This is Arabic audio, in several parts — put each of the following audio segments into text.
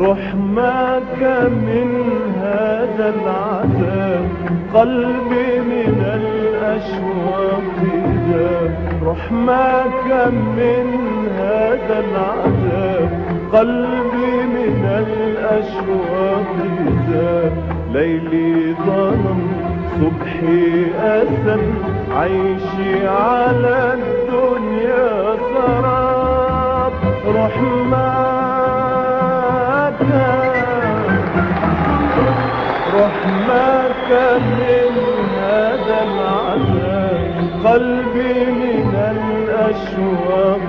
رحمك من هذا العذاب، قلبي من الأشواق ذاب. رحمك من هذا العذاب، قلبي من الأشواق ذاب. ليلي ظلم صبحي أسى، عيشي على الدنيا سراب. رحمك من هذا العذاب، قلبي من الأشواق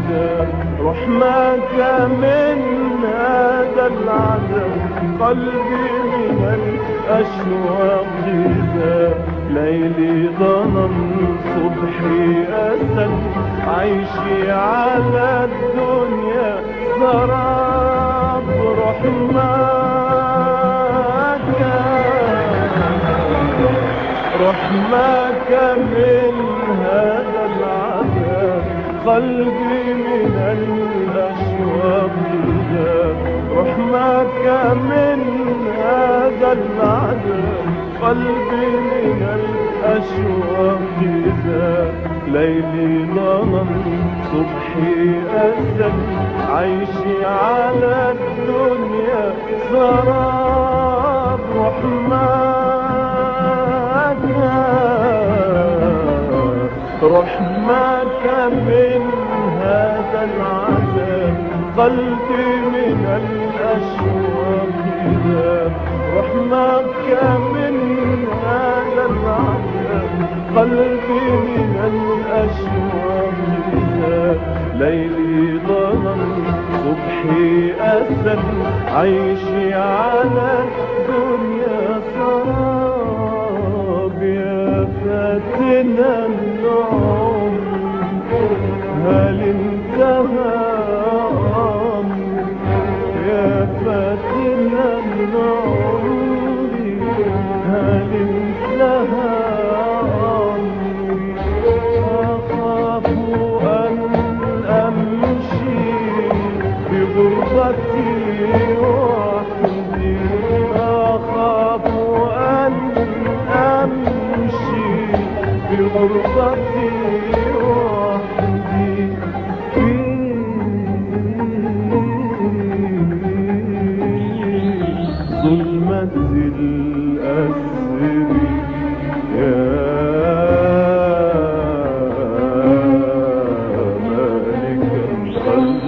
ذاب. رحمك من هذا العذاب، قلبي من الأشواق ذاب. ليلي ظلم صبحي أسى، عيشي على الدنيا سراب. رحمك من هذا العذاب، قلبي من الأشواق ذاب. رحمك من هذا العذاب، قلبي من الأشواق ذاب. ليلي ظلم صبحي أسى، عيشي على الدنيا سراب. رحمك من هذا العذاب، قلبي من الأشواق ذاب. رحمك من هذا العذاب، قلبي من الأشواق ذاب. ليلي ظلم صبحي أسى، عيشي على الدنيا سراب. يا فاتنا العمر هل انتهى أمري؟ يا فاتنا العمر هل انتهى أمري؟ أخاف أن أمشي بغربتي وحدي. أخاف أن أمشي بغربتي وحدي في ظلمة الأسر. يا مالك الخلق،